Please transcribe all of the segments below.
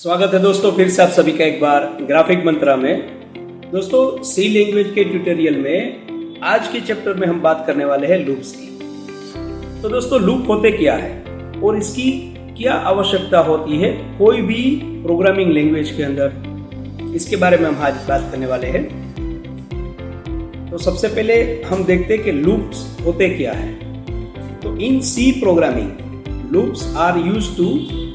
स्वागत है दोस्तों, फिर से आप सभी का एक बार ग्राफिक मंत्रा में। दोस्तों, सी लैंग्वेज के ट्यूटोरियल में आज के चैप्टर में हम बात करने वाले हैं लूप्स की। तो दोस्तों, लूप होते क्या है और इसकी क्या आवश्यकता होती है कोई भी प्रोग्रामिंग लैंग्वेज के अंदर, इसके बारे में हम आज बात करने वाले हैं। तो सबसे पहले हम देखते हैं कि लूप्स होते क्या है। तो in C programming loops are used to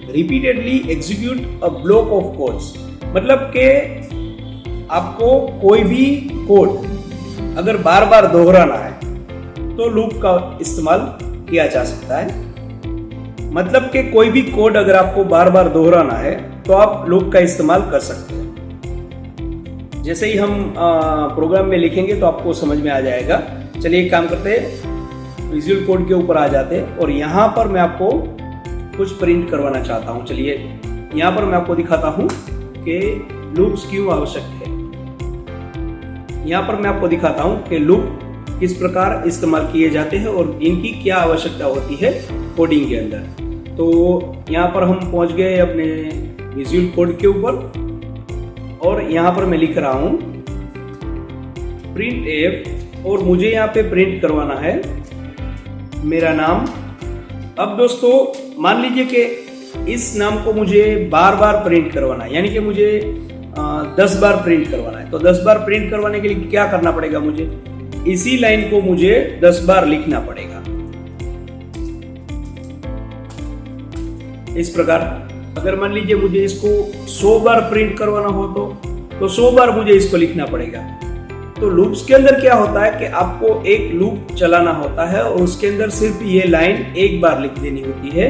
repeatedly execute a block of codes. मतलब कि आपको कोई भी कोड अगर बार बार दोहराना है तो लूप का इस्तेमाल किया जा सकता है। मतलब कि कोई भी कोड अगर आपको बार बार दोहराना है तो आप लूप का इस्तेमाल कर सकते हैं। जैसे ही हम प्रोग्राम में लिखेंगे तो आपको समझ में आ जाएगा। चलिए एक काम करते हैं, विजुअल कोड के ऊपर आ जाते हैं और यहाँ पर मैं आपको कुछ प्रिंट करवाना चाहता हूँ। चलिए यहाँ पर मैं आपको दिखाता हूँ कि लूप्स क्यों आवश्यक है। यहाँ पर मैं आपको दिखाता हूँ कि लूप किस प्रकार इस्तेमाल किए जाते हैं और इनकी क्या आवश्यकता होती है कोडिंग के अंदर। तो यहाँ पर हम पहुँच गए अपने विजुअल कोड के ऊपर और यहाँ पर मैं लिख रहा हूँ प्रिंट एफ और मुझे यहाँ पे प्रिंट करवाना है मेरा नाम। अब दोस्तों मान लीजिए कि इस नाम को मुझे बार बार प्रिंट करवाना है, यानी कि मुझे 10 बार प्रिंट करवाना है। तो 10 बार प्रिंट करवाने के लिए क्या करना पड़ेगा, मुझे इसी लाइन को मुझे 10 बार लिखना पड़ेगा। इस प्रकार अगर मान लीजिए मुझे इसको 100 बार प्रिंट करवाना हो तो 100 बार मुझे इसको लिखना पड़ेगा। तो लूप्स के अंदर क्या होता है कि आपको एक लूप चलाना होता है और उसके अंदर सिर्फ ये लाइन एक बार लिख देनी होती है।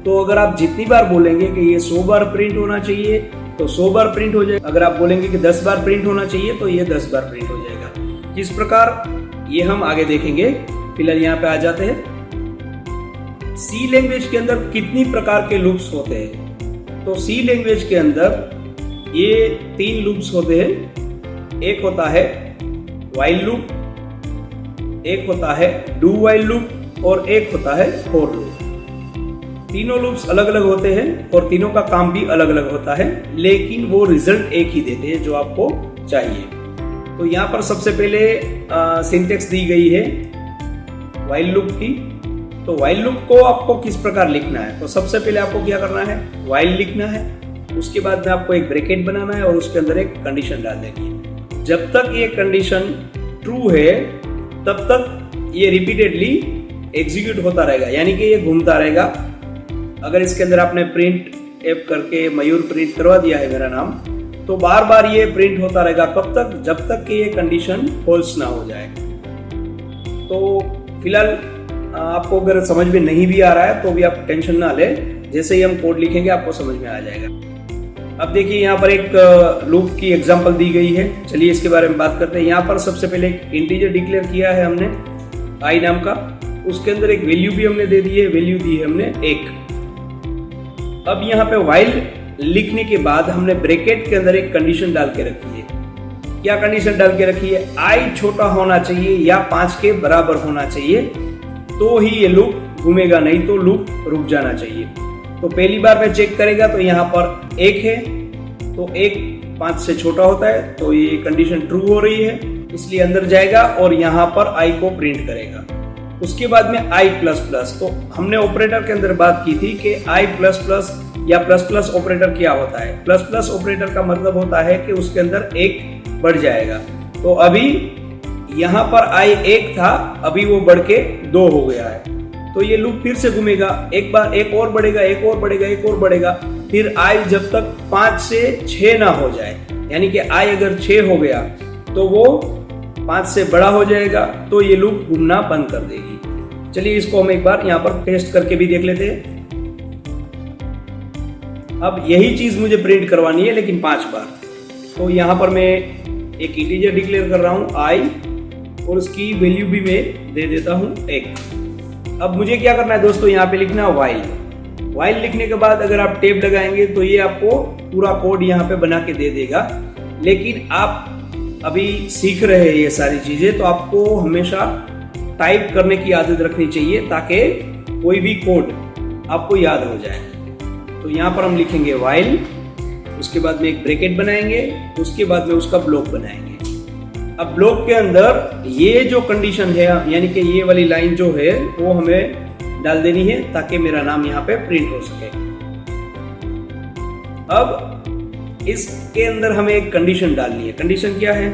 तो अगर आप जितनी बार बोलेंगे कि ये 100 बार प्रिंट होना चाहिए तो 100 बार प्रिंट हो जाएगा। अगर आप बोलेंगे कि 10 बार प्रिंट होना चाहिए तो ये 10 बार प्रिंट हो जाएगा। किस प्रकार ये हम आगे देखेंगे। फिलहाल यहाँ पे आ जाते हैं। सी लैंग्वेज के अंदर कितनी प्रकार के लूप्स होते हैं। तो सी लैंग्वेज के अंदर ये 3 लूप्स होते हैं। एक होता है while लूप, एक होता है do while लूप और एक होता है for लूप। तीनों लूप्स अलग अलग होते हैं और तीनों का काम भी अलग अलग होता है, लेकिन वो रिजल्ट एक ही देते हैं जो आपको चाहिए। तो यहाँ पर सबसे पहले सिंटेक्स दी गई है while लूप की। तो while लूप को आपको किस प्रकार लिखना है। तो सबसे पहले आपको क्या करना है, while लिखना है। उसके बाद में आपको एक ब्रैकेट बनाना है और उसके अंदर एक कंडीशन डाल देनी है। जब तक ये कंडीशन ट्रू है तब तक ये रिपीटेडली एग्जीक्यूट होता रहेगा, यानी कि ये घूमता रहेगा। अगर इसके अंदर आपने प्रिंट एफ करके मयूर प्रिंट करवा दिया है मेरा नाम, तो बार बार ये प्रिंट होता रहेगा। कब तक, जब तक कि ये कंडीशन फॉल्स ना हो जाए। तो फिलहाल आपको अगर समझ में नहीं भी आ रहा है तो भी आप टेंशन ना ले, जैसे ही हम कोड लिखेंगे आपको समझ में आ जाएगा। अब देखिए यहाँ पर एक लूप की एग्जांपल दी गई है। चलिए इसके बारे में बात करते हैं। यहाँ पर सबसे पहले एक इंटीजर डिक्लेयर किया है हमने आई नाम का। उसके अंदर एक वैल्यू भी हमने दे दी है, वैल्यू दी है हमने 1। अब यहाँ पे while लिखने के बाद हमने ब्रैकेट के अंदर एक कंडीशन डाल के रखी है। क्या कंडीशन डाल के रखी है, आई छोटा होना चाहिए या 5 के बराबर होना चाहिए तो ही ये लूप घूमेगा, नहीं तो लूप रुक जाना चाहिए। तो पहली बार में चेक करेगा तो यहाँ पर 1 है, तो 1 5 से छोटा होता है तो ये कंडीशन ट्रू हो रही है, इसलिए अंदर जाएगा और यहाँ पर i को प्रिंट करेगा। उसके बाद में i++। तो हमने ऑपरेटर के अंदर बात की थी कि i++ या प्लस ऑपरेटर क्या होता है। प्लस ऑपरेटर का मतलब होता है कि उसके अंदर 1 बढ़ जाएगा। तो अभी यहाँ पर i 1 था, अभी वो बढ़ के 2 हो गया है। तो ये लूप फिर से घूमेगा, एक बार 1 और बढ़ेगा, 1 और बढ़ेगा, 1 और बढ़ेगा। फिर i जब तक 5 से 6 ना हो जाए, यानी कि i अगर 6 हो गया तो वो 5 से बड़ा हो जाएगा, तो ये लूप घूमना बंद कर देगी। चलिए इसको हम एक बार यहाँ पर टेस्ट करके भी देख लेते हैं। अब यही चीज मुझे प्रिंट करवानी है लेकिन 5 बार। तो यहाँ पर मैं एक इंटीजर डिक्लेयर कर रहा हूँ i और उसकी वैल्यू भी मैं दे देता हूँ 1। अब मुझे क्या करना है दोस्तों, यहाँ पे लिखना while लिखने के बाद अगर आप टेप लगाएंगे तो ये आपको पूरा कोड यहाँ पे बना के दे देगा। लेकिन आप अभी सीख रहे हैं ये सारी चीजें, तो आपको हमेशा टाइप करने की आदत रखनी चाहिए ताकि कोई भी कोड आपको याद हो जाए। तो यहाँ पर हम लिखेंगे while उसके बाद में एक ब्रैकेट बनाएंगे, उसके बाद में उसका ब्लॉक बनाएंगे। अब ब्लॉक के अंदर ये जो कंडीशन है, यानी कि ये वाली लाइन जो है वो हमें डाल देनी है ताकि मेरा नाम यहाँ पे प्रिंट हो सके। अब इसके अंदर हमें एक कंडीशन डालनी है। कंडीशन क्या है?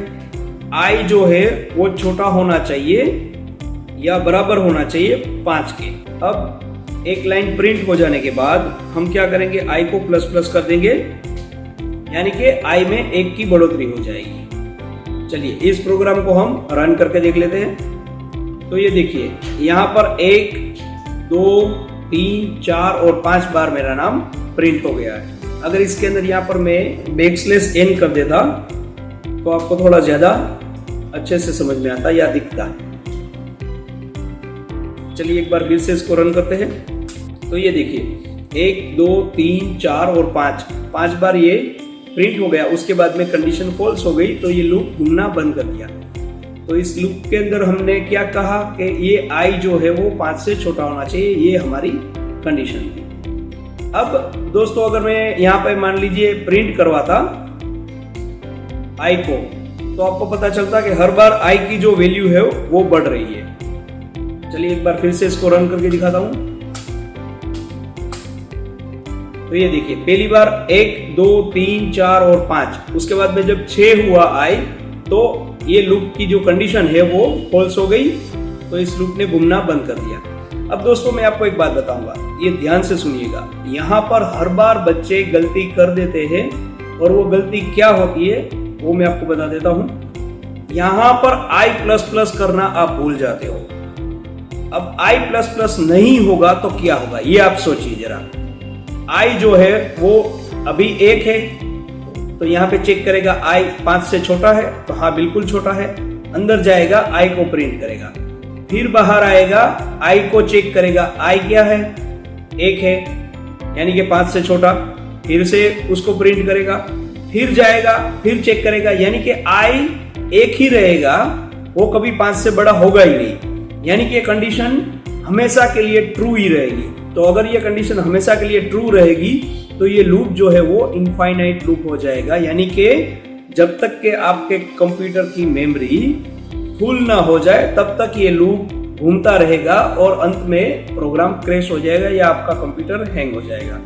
आई जो है वो छोटा होना चाहिए या बराबर होना चाहिए 5 के। अब एक लाइन प्रिंट हो जाने के बाद हम क्या करेंगे, आई को प्लस प्लस कर देंगे, यानी कि आई में 1 की बढ़ोतरी हो जाएगी। चलिए इस प्रोग्राम को हम रन करके देख लेते हैं। तो ये देखिए यहाँ पर 1, 2, 3, 4 और 5 बार मेरा नाम प्रिंट हो गया है। अगर इसके अंदर यहाँ पर मैं बैकस्लैश n कर देता तो आपको थोड़ा ज्यादा अच्छे से समझ में आता या दिखता। चलिए एक बार फिर से इसको रन करते हैं। तो ये देखिए 1, 2, 3, 4 और 5 बार ये प्रिंट हो गया। उसके बाद में कंडीशन फॉल्स हो गई तो ये लूप घूमना बंद कर दिया। तो इस लूप के अंदर हमने क्या कहा कि ये आई जो है वो 5 से छोटा होना चाहिए, ये हमारी कंडीशन थी। अब दोस्तों अगर मैं यहाँ पे मान लीजिए प्रिंट करवाता आई को, तो आपको पता चलता कि हर बार आई की जो वैल्यू है वो बढ़ रही है। चलिए एक बार फिर से इसको रन करके दिखाता हूं। तो ये देखिए पहली बार 1, 2, 3, 4 और 5, उसके बाद में जब 6 हुआ आई तो ये लूप की जो कंडीशन है वो फॉल्स हो गई, तो इस लूप ने घूमना बंद कर दिया। अब दोस्तों मैं आपको एक बात बताऊंगा, ये ध्यान से सुनिएगा। यहाँ पर हर बार बच्चे गलती कर देते हैं और वो गलती क्या होती है वो मैं आपको बता देता हूं। यहाँ पर आई प्लस प्लस करना आप भूल जाते हो। अब आई प्लस प्लस नहीं होगा तो क्या होगा ये आप सोचिए जरा। आई जो है वो अभी 1 है, तो यहाँ पे चेक करेगा आई 5 से छोटा है, तो हाँ बिल्कुल छोटा है। अंदर जाएगा आई को प्रिंट करेगा, फिर बाहर आएगा आई को चेक करेगा, आई क्या है 1 है यानी कि 5 से छोटा, फिर से उसको प्रिंट करेगा, फिर जाएगा फिर चेक करेगा, यानी कि आई 1 ही रहेगा, वो कभी 5 से बड़ा होगा ही नहीं, यानी कि कंडीशन हमेशा के लिए ट्रू ही रहेगी। तो अगर ये कंडीशन हमेशा के लिए ट्रू रहेगी तो ये लूप जो है वो इनफाइनाइट लूप हो जाएगा, यानी कि जब तक के आपके कंप्यूटर की मेमोरी फुल ना हो जाए तब तक ये लूप घूमता रहेगा और अंत में प्रोग्राम क्रैश हो जाएगा या आपका कंप्यूटर हैंग हो जाएगा।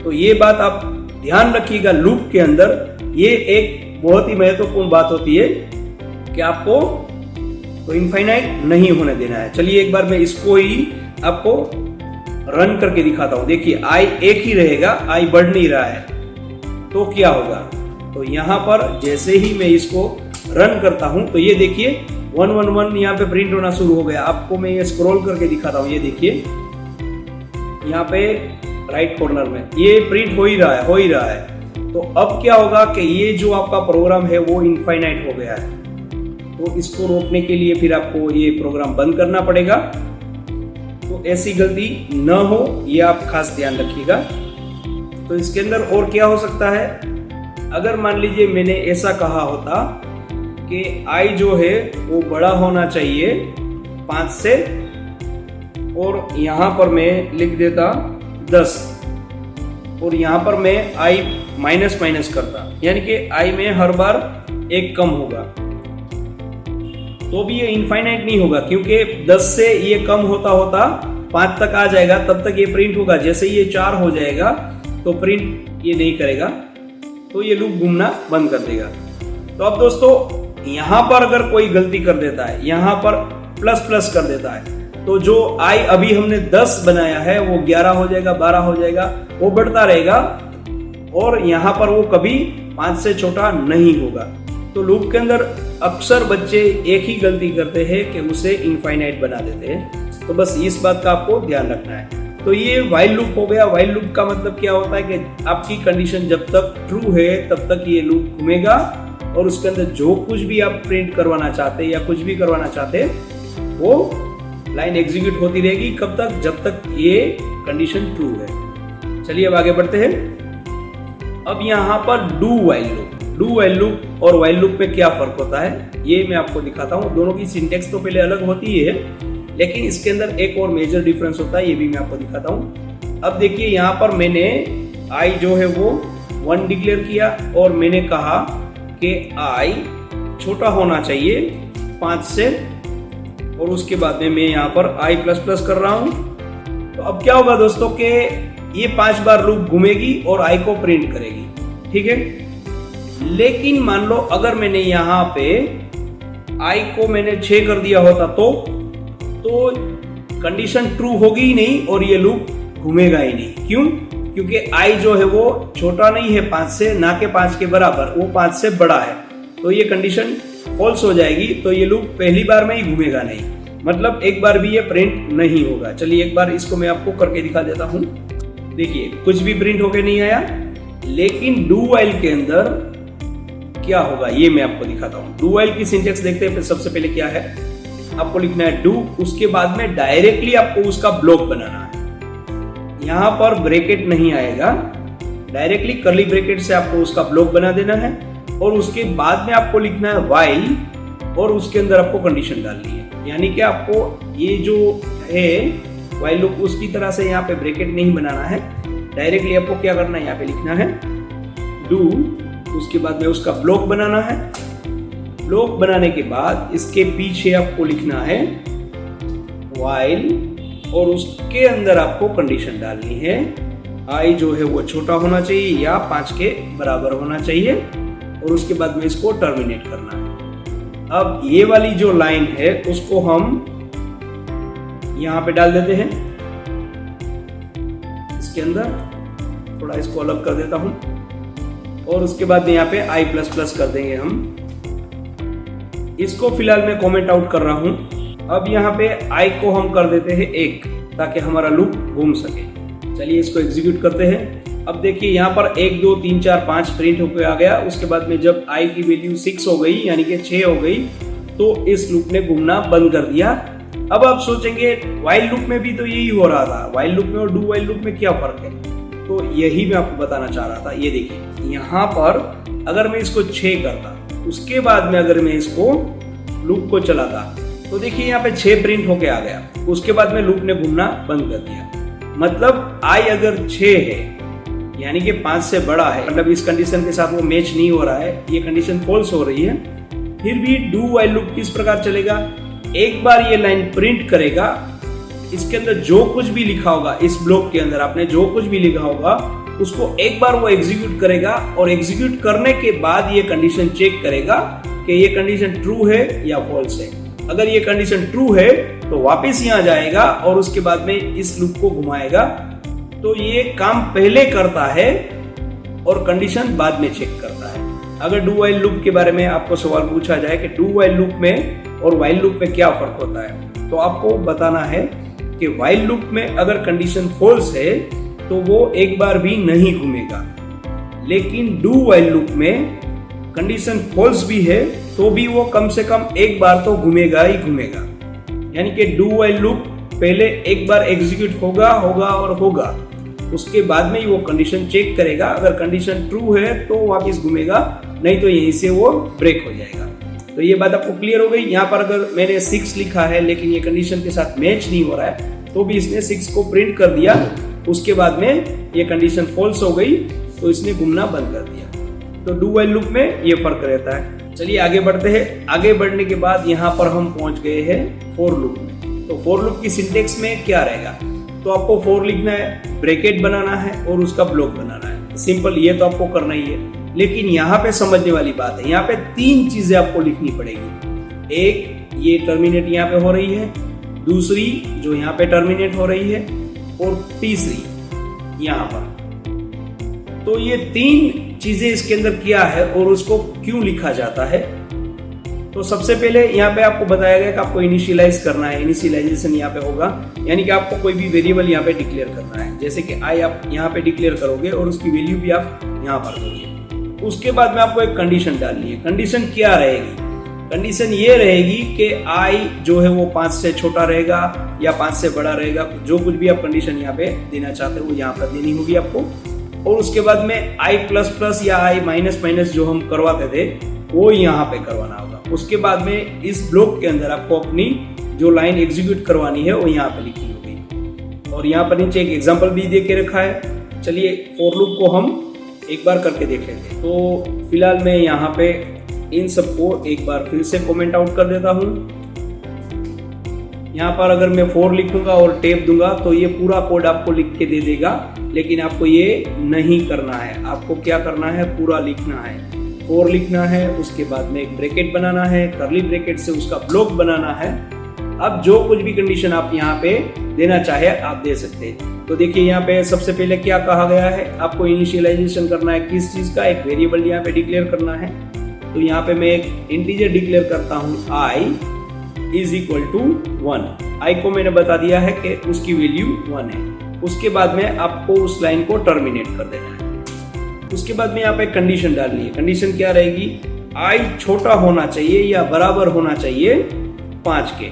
तो ये बात आप ध्यान रखिएगा, लूप के अंदर ये एक बहुत ही महत्वपूर्ण बात होती है कि आपको तो इनफाइनाइट नहीं होने देना है। चलिए एक बार मैं इसको ही आपको रन करके दिखाता हूं। देखिए आई 1 ही रहेगा, आई बढ़ नहीं रहा है, तो क्या होगा? तो यहाँ पर जैसे ही मैं इसको रन करता हूं तो ये देखिए 111 यहाँ पे प्रिंट होना शुरू हो गया। आपको मैं ये स्क्रॉल करके दिखाता हूँ, ये देखिए यहाँ पे राइट कॉर्नर में ये प्रिंट हो ही रहा है। तो अब क्या होगा कि ये जो आपका प्रोग्राम है वो इनफाइनाइट हो गया है। तो इसको रोकने के लिए फिर आपको ये प्रोग्राम बंद करना पड़ेगा। तो ऐसी गलती न हो ये आप खास ध्यान रखिएगा। तो इसके अंदर और क्या हो सकता है, अगर मान लीजिए मैंने ऐसा कहा होता कि आई जो है वो बड़ा होना चाहिए 5 से, और यहाँ पर मैं लिख देता 10 और यहाँ पर मैं आई माइनस माइनस करता, यानी कि आई में हर बार 1 कम होगा, तो भी ये इनफाइनाइट नहीं होगा, क्योंकि 10 से ये कम होता होता 5 तक आ जाएगा, तब तक ये प्रिंट होगा। जैसे ये 4 हो जाएगा तो प्रिंट ये नहीं करेगा, तो ये लूप घूमना बंद कर देगा। तो अब दोस्तों यहाँ पर अगर कोई गलती कर देता है, यहाँ पर प्लस प्लस कर देता है, तो जो आई अभी हमने 10 बनाया है वो 11 हो जाएगा, 12 हो जाएगा, वो बढ़ता रहेगा और यहाँ पर वो कभी 5 से छोटा नहीं होगा। तो लूप के अंदर अक्सर बच्चे एक ही गलती करते हैं कि उसे इनफाइनाइट बना देते हैं। तो बस इस बात का आपको ध्यान रखना है। तो ये व्हाइल लूप हो गया। व्हाइल लूप का मतलब क्या होता है कि आपकी कंडीशन जब तक ट्रू है तब तक ये लूप घूमेगा और उसके अंदर जो कुछ भी आप प्रिंट करवाना चाहते हैं या कुछ भी करवाना चाहते हैं वो लाइन एग्जीक्यूट होती रहेगी। कब तक? जब तक ये कंडीशन ट्रू है। चलिए अब आगे बढ़ते हैं। अब यहाँ पर डू व्हाइल लूप और व्हाइल लूप में क्या फर्क होता है ये मैं आपको दिखाता हूँ। दोनों की सिंटेक्स तो पहले अलग होती है, लेकिन इसके अंदर एक और मेजर डिफरेंस होता है, ये भी मैं आपको दिखाता हूँ। अब देखिए यहाँ पर मैंने आई जो है वो 1 डिक्लेयर किया और मैंने कहा कि i छोटा होना चाहिए 5 से, और उसके बाद में मैं यहाँ पर i प्लस प्लस कर रहा हूँ। तो अब क्या होगा दोस्तों कि ये 5 बार लूप घूमेगी और i को प्रिंट करेगी, ठीक है। लेकिन मान लो अगर मैंने यहाँ पे i को मैंने 6 कर दिया होता तो कंडीशन ट्रू होगी ही नहीं और ये लूप घूमेगा ही नहीं। क्यों? क्योंकि i जो है वो छोटा नहीं है 5 से, ना के 5 के बराबर, वो 5 से बड़ा है, तो ये कंडीशन फॉल्स हो जाएगी। तो ये लूप पहली बार में ही घूमेगा नहीं, मतलब एक बार भी ये प्रिंट नहीं होगा। चलिए एक बार इसको मैं आपको करके दिखा देता हूँ। देखिए कुछ भी प्रिंट होके नहीं आया, लेकिन डू व्हाइल के अंदर क्या होगा ये मैं आपको दिखाता हूँ। डू व्हाइल की सिंटेक्स देखते हैं। सबसे पहले क्या है, आपको लिखना है डू, उसके बाद में डायरेक्टली आपको उसका ब्लॉक बनाना है। यहाँ पर ब्रैकेट नहीं आएगा, डायरेक्टली कर्ली ब्रैकेट से आपको उसका ब्लॉक बना देना है और उसके बाद में आपको लिखना है व्हाइल और उसके अंदर आपको कंडीशन डालनी है। यानी कि आपको ये जो है व्हाइल लूप उसकी तरह से यहाँ पे ब्रैकेट नहीं बनाना है, डायरेक्टली आपको क्या करना है, यहाँ पे लिखना है डू, उसके बाद में उसका ब्लॉक बनाना है। ब्लॉक बनाने के बाद इसके पीछे आपको लिखना है व्हाइल और उसके अंदर आपको कंडीशन डालनी है i जो है वो छोटा होना चाहिए या 5 के बराबर होना चाहिए, और उसके बाद में इसको टर्मिनेट करना है। अब ये वाली जो लाइन है उसको हम यहाँ पे डाल देते हैं, इसके अंदर थोड़ा इसको अलग कर देता हूँ, और उसके बाद में यहाँ पे i प्लस प्लस कर देंगे हम। इसको फिलहाल मैं कमेंट आउट कर रहा हूँ। अब यहाँ पे i को हम कर देते हैं 1 ताकि हमारा लूप घूम सके। चलिए इसको एग्जीक्यूट करते हैं। अब देखिए यहाँ पर 1 2 3 4 5 प्रिंट होकर आ गया। उसके बाद में जब i की वैल्यू 6 हो गई यानी कि 6 हो गई तो इस लूप ने घूमना बंद कर दिया। अब आप सोचेंगे व्हाइल लूप में भी तो यही हो रहा था, व्हाइल लूप में और डू व्हाइल लूप में क्या फर्क है? तो यही मैं आपको बताना चाह रहा था। ये देखिए यहाँ पर अगर मैं इसको 6 करता, उसके बाद में अगर मैं इसको लूप को चलाता तो देखिए यहाँ पे 6 प्रिंट होके आ गया। उसके बाद में लूप ने घूमना बंद कर दिया। मतलब i अगर 6 है यानी कि 5 से बड़ा है, मतलब इस कंडीशन के साथ वो मैच नहीं हो रहा है, ये कंडीशन फॉल्स हो रही है, फिर भी डू व्हाइल लूप किस प्रकार चलेगा, एक बार ये लाइन प्रिंट करेगा, इसके अंदर जो कुछ भी लिखा होगा, इस ब्लॉक के अंदर आपने जो कुछ भी लिखा होगा उसको एक बार वो एग्जीक्यूट करेगा, और एग्जीक्यूट करने के बाद ये कंडीशन चेक करेगा कि ये कंडीशन ट्रू है या फॉल्स है। अगर ये कंडीशन ट्रू है तो वापस यहाँ जाएगा और उसके बाद में इस लूप को घुमाएगा। तो ये काम पहले करता है और कंडीशन बाद में चेक करता है। अगर डू व्हाइल लूप के बारे में आपको सवाल पूछा जाए कि डू व्हाइल लूप में और व्हाइल लूप में क्या फर्क होता है, तो आपको बताना है कि व्हाइल लूप में अगर कंडीशन फॉल्स है तो वो एक बार भी नहीं घूमेगा, लेकिन डू व्हाइल लूप में कंडीशन फॉल्स भी है तो भी वो कम से कम एक बार तो घूमेगा ही घूमेगा। यानी कि डू व्हाइल लूप पहले एक बार एग्जीक्यूट होगा और होगा, उसके बाद में ही वो कंडीशन चेक करेगा। अगर कंडीशन ट्रू है तो वापस घूमेगा, नहीं तो यहीं से वो ब्रेक हो जाएगा। तो ये बात आपको क्लियर हो गई। यहाँ पर अगर मैंने 6 लिखा है लेकिन ये कंडीशन के साथ मैच नहीं हो रहा है तो भी इसने 6 को प्रिंट कर दिया, उसके बाद में ये कंडीशन फॉल्स हो गई तो इसने घूमना बंद कर दिया। तो डू व्हाइल लूप में ये फर्क रहता है। चलिए आगे बढ़ते हैं। आगे बढ़ने के बाद यहाँ पर हम पहुंच गए हैं फॉर लूप में। तो फॉर लूप की सिंटेक्स में क्या रहेगा, तो आपको फॉर लिखना है, ब्रैकेट बनाना है और उसका ब्लॉक बनाना है। सिंपल, ये तो आपको करना ही है। लेकिन यहाँ पे समझने वाली बात है, यहाँ पे 3 चीजें आपको लिखनी पड़ेगी। एक, ये टर्मिनेट यहाँ पे हो रही है, दूसरी जो यहाँ पे टर्मिनेट हो रही है, और तीसरी यहाँ पर। तो ये 3 चीजें इसके अंदर क्या है और उसको क्यों लिखा जाता है। तो सबसे पहले यहाँ पे आपको बताया गया कि आपको इनिशियलाइज करना है। इनिशियलाइजेशन यहाँ पे होगा, यानी कि आपको कोई भी वेरिएबल यहाँ पे डिक्लेयर करना है। जैसे कि आई आप यहाँ पे डिक्लेयर करोगे और उसकी वैल्यू भी आप यहाँ पर दोगे। उसके बाद में आपको एक कंडीशन डालनी है। कंडीशन क्या रहेगी, कंडीशन ये रहेगी कि आई जो है वो 5 से छोटा रहेगा या 5 से बड़ा रहेगा। जो कुछ भी आप कंडीशन यहाँ पे देना चाहते हो वो यहाँ पर देनी होगी आपको। और उसके बाद में i प्लस प्लस या i माइनस माइनस जो हम करवाते थे वो यहाँ पे करवाना होगा। उसके बाद में इस ब्लॉक के अंदर आपको अपनी जो लाइन एग्जीक्यूट करवानी है वो यहाँ पे लिखनी होगी। और यहाँ पर नीचे एक एग्जांपल भी दे के रखा है। चलिए फॉर लूप को हम एक बार करके देख लेते हैं। तो फिलहाल मैं यहाँ पे इन सबको एक बार फिर से कमेंट आउट कर देता हूँ। यहाँ पर अगर मैं 4 लिखूंगा और टैब दूंगा तो ये पूरा कोड आपको लिख के दे देगा, लेकिन आपको ये नहीं करना है। आपको क्या करना है, पूरा लिखना है, 4 लिखना है, उसके बाद में एक ब्रैकेट बनाना है, कर्ली ब्रैकेट से उसका ब्लॉक बनाना है। अब जो कुछ भी कंडीशन आप यहाँ पे देना चाहे आप दे सकते हैं। तो देखिए यहाँ पे सबसे पहले क्या कहा गया है, आपको इनिशियलाइजेशन करना है किस चीज का, एक वेरिएबल यहाँ पे डिक्लेयर करना है। तो यहाँ पे मैं एक इंटीजर डिक्लेयर करता हूँ i is equal to 1। i को मैंने बता दिया है कि उसकी वैल्यू 1 है। उसके बाद में आपको उस लाइन को टर्मिनेट कर देना है। उसके बाद में यहाँ पे कंडीशन डालनी है। कंडीशन क्या रहेगी, i छोटा होना चाहिए या बराबर होना चाहिए 5 के।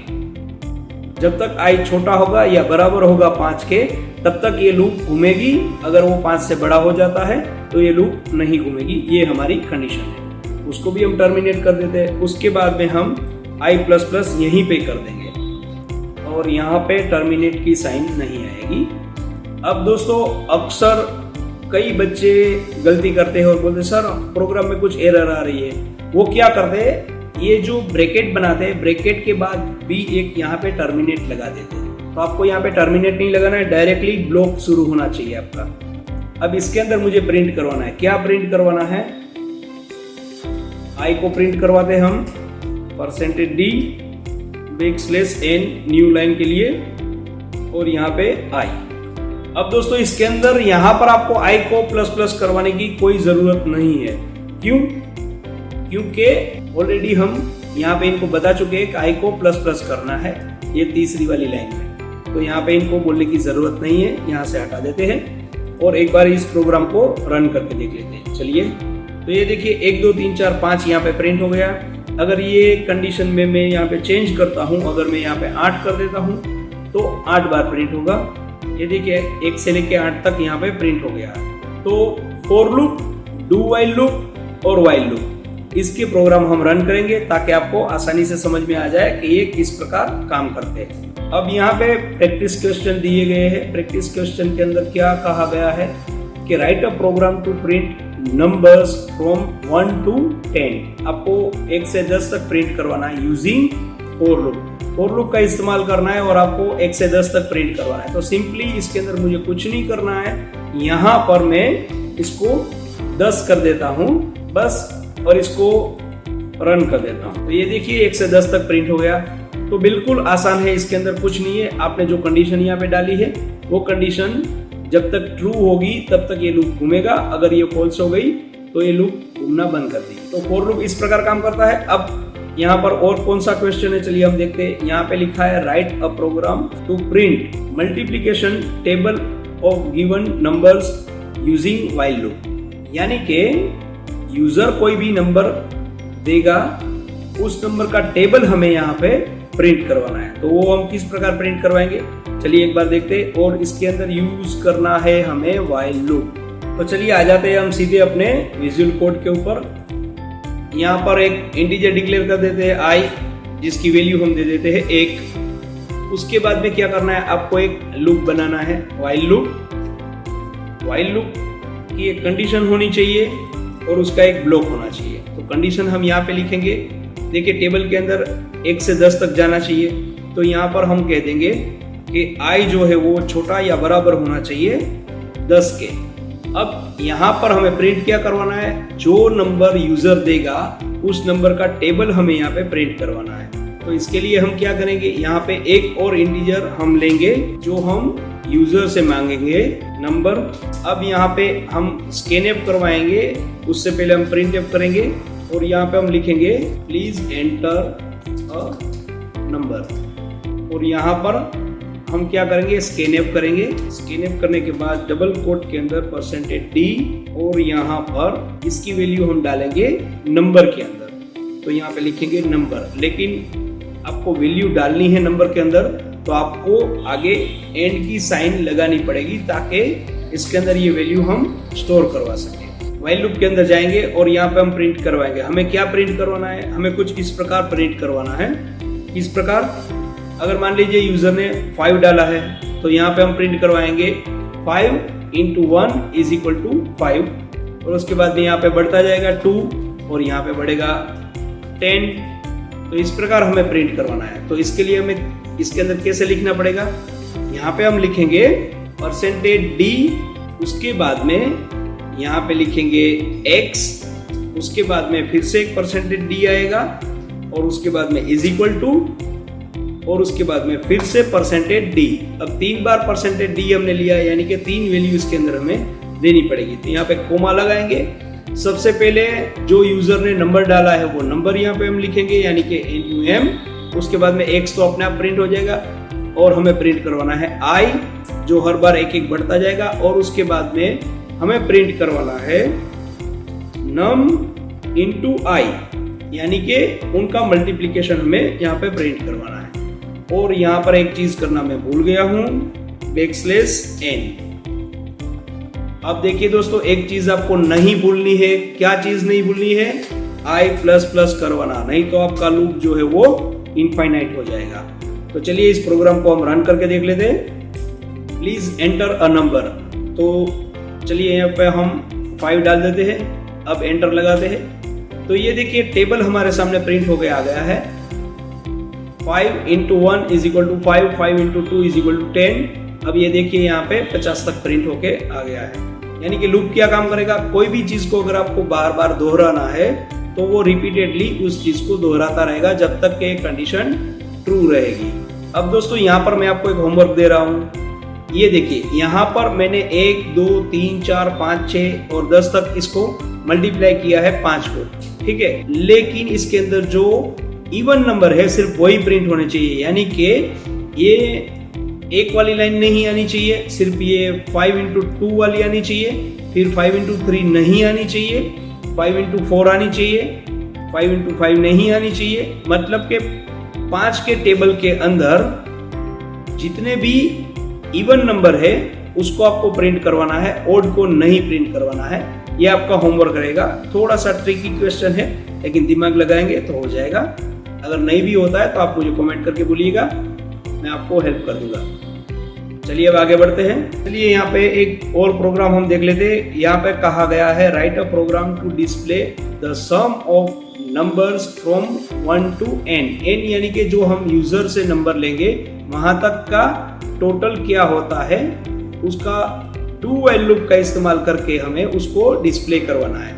जब तक i छोटा होगा या बराबर होगा 5 के तब तक ये लूप घूमेगी। अगर वो 5 से बड़ा हो जाता है तो ये लूप नहीं घूमेगी। ये हमारी कंडीशन है, उसको भी हम टर्मिनेट कर देते हैं। उसके बाद में हम i++ यहीं पे कर देंगे और यहाँ पे टर्मिनेट की साइन नहीं आएगी। अब दोस्तों अक्सर कई बच्चे गलती करते हैं और बोलते सर प्रोग्राम में कुछ एरर आ रही है। वो क्या करते हैं, ये जो ब्रैकेट बनाते हैं ब्रैकेट के बाद भी एक यहाँ पे टर्मिनेट लगा देते हैं। तो आपको यहाँ पे टर्मिनेट नहीं लगाना है, डायरेक्टली ब्लॉक शुरू होना चाहिए आपका। अब इसके अंदर मुझे प्रिंट करवाना है। क्या प्रिंट करवाना है, i को प्रिंट करवाते हैं हम %d n न्यू लाइन के लिए और यहाँ पे i। अब दोस्तों इसके अंदर यहाँ पर आपको i को ++ करवाने की कोई जरूरत नहीं है। क्यों, क्योंकि ऑलरेडी हम यहाँ पे इनको बता चुके हैं कि i को ++ करना है, ये तीसरी वाली लाइन में। तो यहाँ पे इनको बोलने की जरूरत नहीं है, यहाँ से हटा देते हैं और एक बार इस प्रोग्राम को रन करके देख लेते हैं। चलिए, तो ये देखिए 1 2 3 4 5 यहाँ पे प्रिंट हो गया। अगर ये कंडीशन में मैं यहाँ पे चेंज करता हूँ, अगर मैं यहाँ पे 8 कर देता हूँ तो 8 बार प्रिंट होगा। ये देखिए 1 से लेके 8 तक यहाँ पे प्रिंट हो गया। तो for loop, do while loop और वाइल लूप, इसके प्रोग्राम हम रन करेंगे ताकि आपको आसानी से समझ में आ जाए कि ये किस प्रकार काम करते हैं। अब यहाँ पे प्रैक्टिस क्वेश्चन दिए गए हैं। प्रैक्टिस क्वेश्चन के अंदर क्या कहा गया है कि write a program to print numbers from 1 to 10। आपको 1 से 10 तक प्रिंट करवाना है using for loop. For loop का इस्तेमाल करना है और आपको 1 से 10 तक प्रिंट करवाना है। तो सिंपली इसके अंदर मुझे कुछ नहीं करना है, यहाँ पर मैं इसको 10 कर देता हूँ बस और इसको रन कर देता हूँ। तो ये देखिए 1 से 10 तक प्रिंट हो गया। तो बिल्कुल आसान है, इसके अंदर कुछ नहीं है। आपने जो कंडीशन यहाँ पे डाली है वो कंडीशन जब तक ट्रू होगी तब तक ये लूप घूमेगा। अगर ये फॉल्स हो गई तो ये लूप घूमना बंद कर देगी। तो फॉर लूप इस प्रकार काम करता है। अब यहाँ पर और कौन सा क्वेश्चन है, चलिए हम देखते हैं। यहाँ पे लिखा है write a program to print multiplication table of given numbers using while loop. यानी कि यूजर कोई भी नंबर देगा, उस नंबर का टेबल हमें यहाँ पे प्रिंट करवाना है। तो वो हम किस प्रकार प्रिंट करवाएंगे, चलिए एक बार देखते हैं। और इसके अंदर यूज करना है हमें व्हाइल लूप। तो चलिए आ जाते हैं हम सीधे अपने विजुअल कोड के ऊपर। यहाँ पर एक इंटीजर डिक्लेयर कर देते हैं i, जिसकी वैल्यू हम दे देते हैं 1। उसके बाद में क्या करना है, आपको एक लूप बनाना है, व्हाइल लूप। व्हाइल लूप की एक कंडीशन होनी चाहिए और उसका एक ब्लॉक होना चाहिए। तो कंडीशन हम यहाँ पे लिखेंगे। देखिए टेबल के अंदर 1 से 10 तक जाना चाहिए। तो यहाँ पर हम कह देंगे कि i जो है वो छोटा या बराबर होना चाहिए 10 के। अब यहाँ पर हमें प्रिंट क्या करवाना है, जो नंबर यूजर देगा उस नंबर का टेबल हमें यहाँ पे प्रिंट करवाना है। तो इसके लिए हम क्या करेंगे, यहाँ पे एक और इंटीजर हम लेंगे जो हम यूजर से मांगेंगे नंबर। अब यहाँ पे हम स्कैनएफ करवाएंगे, उससे पहले हम प्रिंटएफ करेंगे और यहाँ पे हम लिखेंगे प्लीज एंटर अ नंबर। और यहाँ पर हम क्या करेंगे, स्कैनएफ करेंगे। स्कैनएफ करने के बाद डबल कोट के अंदर %d और यहाँ पर इसकी वैल्यू हम डालेंगे नंबर के अंदर। तो यहाँ पे लिखेंगे नंबर, लेकिन आपको वैल्यू डालनी है नंबर के अंदर तो आपको आगे एंड की साइन लगानी पड़ेगी ताकि इसके अंदर ये वैल्यू हम स्टोर करवा सकें। व्हाइल लूप के अंदर जाएंगे और यहाँ पे हम प्रिंट करवाएंगे। हमें क्या प्रिंट करवाना है, हमें कुछ इस प्रकार प्रिंट करवाना है। इस प्रकार अगर मान लीजिए यूजर ने 5 डाला है तो यहाँ पे हम प्रिंट करवाएंगे 5 × 1 = 5। और उसके बाद में यहाँ पे बढ़ता जाएगा 2 और यहाँ पे बढ़ेगा 10। तो इस प्रकार हमें प्रिंट करवाना है। तो इसके लिए हमें इसके अंदर कैसे लिखना पड़ेगा, यहाँ पे हम लिखेंगे %d, उसके बाद में यहाँ पे लिखेंगे x, उसके बाद में फिर से एक %d आएगा और उसके बाद में इज इक्वल टू और उसके बाद में फिर से %d। अब 3 बार %d हमने लिया, यानी कि 3 वैल्यू इसके अंदर हमें देनी पड़ेगी। तो यहाँ पे कोमा लगाएंगे। सबसे पहले जो यूजर ने नंबर डाला है वो नंबर यहाँ पे हम लिखेंगे, यानी कि NUM। उसके बाद में x तो अपने आप प्रिंट हो जाएगा और हमें प्रिंट करवाना है I, जो हर बार एक एक बढ़ता जाएगा। और उसके बाद में हमें प्रिंट करवाना है num into I, यानी कि उनका मल्टीप्लिकेशन हमें यहाँ पे प्रिंट करवाना है। और यहाँ पर एक चीज करना मैं भूल गया हूँ, \n। अब देखिए दोस्तों, एक चीज आपको नहीं भूलनी है। क्या चीज नहीं भूलनी है? I++ करवाना, नहीं तो आपका लूप जो है वो इनफाइनाइट हो जाएगा। तो चलिए इस प्रोग्राम को हम रन करके देख लेते हैं। Please enter a number. तो चलिए यहाँ पे हम 5 डाल देते हैं। अब एंटर लगाते हैं। तो ये देखिए टेबल हमारे सामने प्रिंट होके आ गया है। 5 × 1 = 5, 5 × 2 = 10। अब ये देखिए यहाँ पे 50 तक प्रिंट होके आ गया है। यानी कि लूप क्या काम करेगा, कोई भी चीज को अगर आपको बार बार दोहराना है तो वो रिपीटेडली उस चीज को दोहराता रहेगा जब तक कि कंडीशन ट्रू रहेगी। अब दोस्तों यहाँ पर मैं आपको एक होमवर्क दे रहा हूँ। ये देखिए यहाँ पर मैंने 1, 2, 3, 4, 5, 6 और 10 तक इसको मल्टीप्लाई किया है 5 को, ठीक है। लेकिन इसके अंदर जो इवन नंबर है सिर्फ वही प्रिंट होने चाहिए, यानी कि ये एक वाली लाइन नहीं आनी चाहिए, सिर्फ ये 5 × 2 वाली आनी चाहिए, फिर 5 × 3 नहीं आनी चाहिए, 5 × 4 आनी चाहिए, 5 × 5 नहीं आनी चाहिए। मतलब कि 5 के टेबल के अंदर जितने भी इवन नंबर है उसको आपको प्रिंट करवाना है, ओड को नहीं प्रिंट करवाना है। ये आपका होमवर्क रहेगा। थोड़ा सा ट्रिकी क्वेश्चन है, लेकिन दिमाग लगाएंगे तो हो जाएगा। अगर नहीं भी होता है तो आप मुझे कमेंट करके बोलिएगा, मैं आपको हेल्प कर दूंगा। चलिए अब आगे बढ़ते हैं। चलिए यहाँ पे एक और प्रोग्राम हम देख लेते हैं। यहाँ पे कहा गया है write a program to display the sum of numbers from 1 to n। n यानी कि जो हम यूजर से नंबर लेंगे वहां तक का टोटल क्या होता है, उसका डू व्हाइल लूप का इस्तेमाल करके हमें उसको डिस्प्ले करवाना है।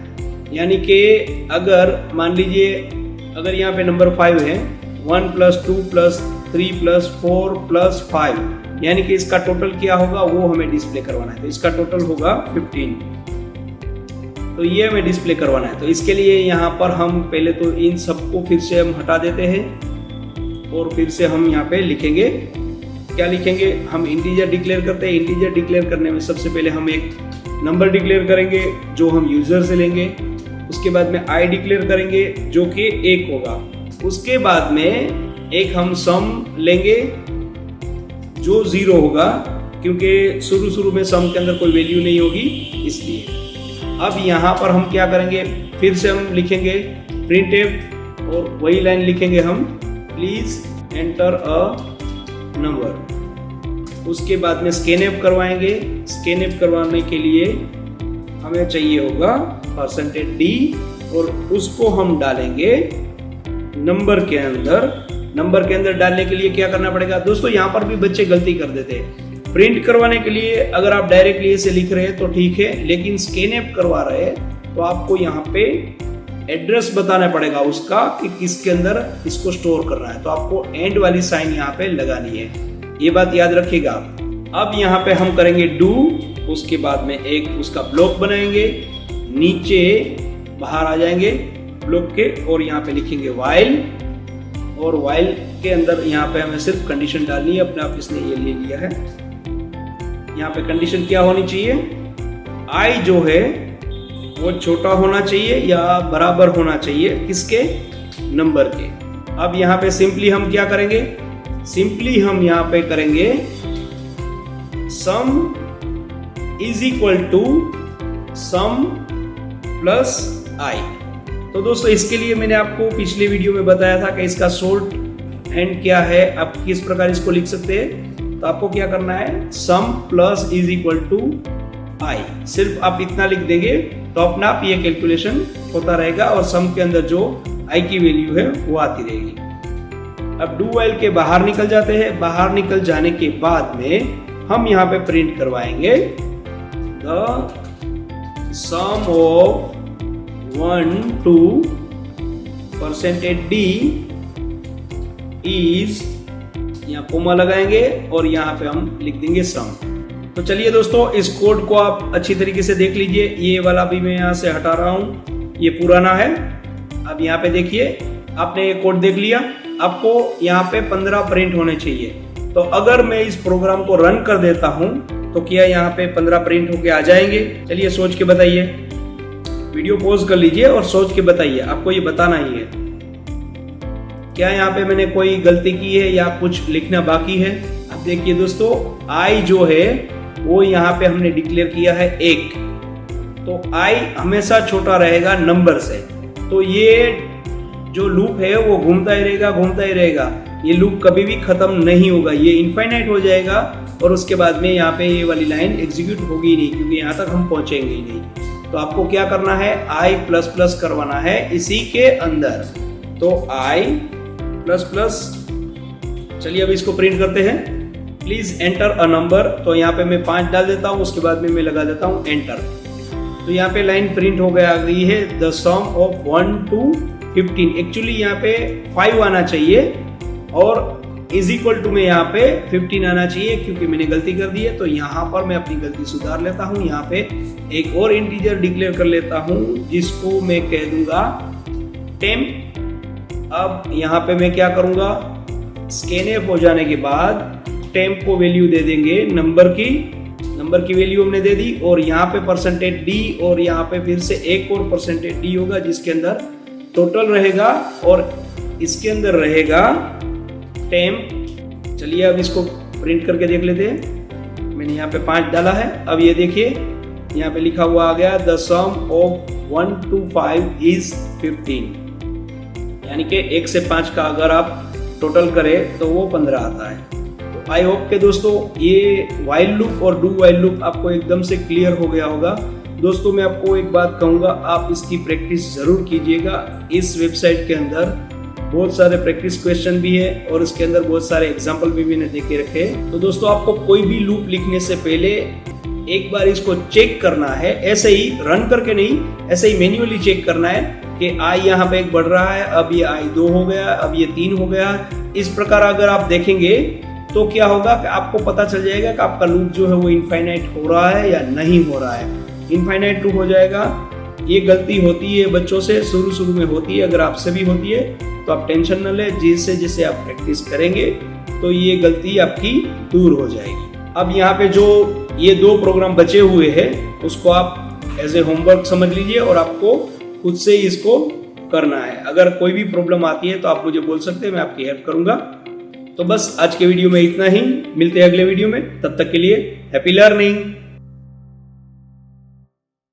यानी कि अगर मान लीजिए अगर यहाँ पे नंबर 5 है, 1 + 2 + 3 + 4 + 5, यानी कि इसका टोटल क्या होगा वो हमें डिस्प्ले करवाना है। तो इसका टोटल होगा 15। तो ये हमें डिस्प्ले करवाना है। तो इसके लिए यहाँ पर हम पहले तो इन सबको फिर से हम हटा देते हैं और फिर से हम यहाँ पे लिखेंगे। क्या लिखेंगे? हम इंटीजर डिक्लेयर करते हैं। इंटीजर डिक्लेयर करने में सबसे पहले हम एक नंबर डिक्लेयर करेंगे जो हम यूजर से लेंगे। उसके बाद में आई डिक्लेयर करेंगे जो कि 1 होगा। उसके बाद में एक हम सम लेंगे जो 0 होगा, क्योंकि शुरू में सम के अंदर कोई वैल्यू नहीं होगी इसलिए। अब यहाँ पर हम क्या करेंगे, फिर से हम लिखेंगे printf और वही लाइन लिखेंगे हम प्लीज एंटर अ नंबर। उसके बाद में स्कैनएफ करवाएंगे। स्कैनएफ करवाने के लिए हमें चाहिए होगा %d और उसको हम डालेंगे नंबर के अंदर। नंबर के अंदर डालने के लिए क्या करना पड़ेगा दोस्तों, यहाँ पर भी बच्चे गलती कर देते हैं। प्रिंट करवाने के लिए अगर आप डायरेक्टली ऐसे लिख रहे हैं तो ठीक है, लेकिन स्कैनएफ करवा रहे हैं तो आपको यहाँ पे एड्रेस बताना पड़ेगा उसका कि किसके अंदर इसको स्टोर करना है। तो आपको एंड वाली साइन यहाँ पे लगानी है, ये बात याद रखिएगा। अब यहाँ पे हम करेंगे डू, उसके बाद में एक उसका ब्लॉक बनाएंगे, नीचे बाहर आ जाएंगे ब्लॉक के और यहाँ पे लिखेंगे व्हाइल। और व्हाइल के अंदर यहाँ पे हमें सिर्फ कंडीशन डालनी है, अपने आप इसने ये ले लिया है। यहाँ पे कंडीशन क्या होनी चाहिए, आई जो है वो छोटा होना चाहिए या बराबर होना चाहिए किसके, नंबर के। अब यहाँ पे सिंपली हम क्या करेंगे, सिंपली हम यहाँ पे करेंगे sum is equal to sum plus I. तो दोस्तों इसके लिए मैंने आपको पिछले वीडियो में बताया था कि इसका शॉर्ट हैंड क्या है, आप किस प्रकार इसको लिख सकते हैं। तो आपको क्या करना है, सम प्लस इज इक्वल टू आई। सिर्फ आप इतना लिख देंगे तो अपना आप ये कैलकुलेशन होता रहेगा और सम के अंदर जो आई की वैल्यू है वो आती रहेगी। अब डू व्हाइल के बाहर निकल जाते हैं। बाहर निकल जाने के बाद में हम यहाँ पे प्रिंट करवाएंगे the sum of 1 to %d is, यहाँ कोमा लगाएंगे और यहाँ पे हम लिख देंगे सम। तो चलिए दोस्तों, इस कोड को आप अच्छी तरीके से देख लीजिए। ये वाला भी मैं यहाँ से हटा रहा हूँ, ये पुराना है। अब यहाँ पे देखिए, आपने ये कोड देख लिया। आपको यहाँ पे 15 प्रिंट होने चाहिए। तो अगर मैं इस प्रोग्राम को रन कर देता हूँ तो क्या यहाँ पे 15 प्रिंट होके आ जाएंगे? चलिए सोच के बताइए। वीडियो पॉज कर लीजिए और सोच के बताइए। आपको ये बताना ही है क्या यहाँ पे मैंने कोई गलती की है या कुछ लिखना बाकी है। अब देखिए दोस्तों, आई जो है वो यहाँ पे हमने डिक्लेयर किया है 1, तो आई हमेशा छोटा रहेगा नंबर से। तो ये जो लूप है वो घूमता ही रहेगा। ये लूप कभी भी खत्म नहीं होगा, ये इनफाइनाइट हो जाएगा और उसके बाद में यहाँ पे ये वाली लाइन एग्जीक्यूट होगी नहीं, क्योंकि यहाँ तक हम पहुंचेंगे ही नहीं। तो आपको क्या करना है, आई प्लस प्लस करवाना है इसी के अंदर। तो आई प्लस प्लस, चलिए अब इसको प्रिंट करते हैं। प्लीज एंटर अ नंबर, तो यहाँ पे मैं 5 डाल देता हूँ, उसके बाद में मैं लगा देता हूँ एंटर। तो यहाँ पे लाइन प्रिंट हो गया, आ गई है the sum of 1 to 15। Actually यहाँ पे 5 आना चाहिए और इज इक्वल टू में यहाँ पे 15 आना चाहिए, क्योंकि मैंने गलती कर दी है। तो यहाँ पर मैं अपनी गलती सुधार लेता हूँ। यहाँ पे एक और इंटीजर डिक्लेयर कर लेता हूँ जिसको मैं कह दूंगा टेम्प। अब यहाँ पे मैं क्या करूंगा, स्कैनफ हो जाने के बाद टेम्प को वैल्यू दे देंगे नंबर की वैल्यू हमने दे दी, और यहाँ पे %d और यहाँ पे फिर से एक और %d होगा जिसके अंदर टोटल रहेगा और इसके अंदर रहेगा टेम्प। चलिए अब इसको प्रिंट करके देख लेते हैं। मैंने यहाँ पे 5 डाला है। अब ये देखिए, यहाँ पे लिखा हुआ आ गया the sum of 1 to 5 is 15, यानी कि 1 से 5 का अगर आप टोटल करें तो वो 15 आता है। तो आई होप के दोस्तों ये व्हाइल लूप और डू व्हाइल लूप आपको एकदम से क्लियर हो गया होगा। दोस्तों मैं आपको एक बात कहूँगा, आप इसकी प्रैक्टिस ज़रूर कीजिएगा। इस वेबसाइट के अंदर बहुत सारे प्रैक्टिस क्वेश्चन भी है और इसके अंदर बहुत सारे एग्जाम्पल भी मैंने दे के रखे। तो दोस्तों आपको कोई भी लूप लिखने से पहले एक बार इसको चेक करना है, ऐसे ही रन करके नहीं, ऐसे ही मैन्युअली चेक करना है कि आई यहाँ पे 1 बढ़ रहा है, अब ये आई 2 हो गया, अब ये 3 हो गया। इस प्रकार अगर आप देखेंगे तो क्या होगा कि आपको पता चल जाएगा कि आपका लूप जो है वो इनफाइनाइट हो रहा है या नहीं हो रहा है। इनफाइनाइट लूप हो जाएगा। ये गलती होती है बच्चों से, शुरू में होती है। अगर आपसे भी होती है तो आप टेंशन न लें, जैसे आप प्रैक्टिस करेंगे तो ये गलती आपकी दूर हो जाएगी। अब यहाँ पे जो ये 2 प्रोग्राम बचे हुए हैं उसको आप एज ए होमवर्क समझ लीजिए और आपको खुद से ही इसको करना है। अगर कोई भी प्रॉब्लम आती है तो आप मुझे बोल सकते हैं, मैं आपकी हेल्प करूंगा। तो बस आज के वीडियो में इतना ही, मिलते हैं अगले वीडियो में। तब तक के लिए हैप्पी लर्निंग।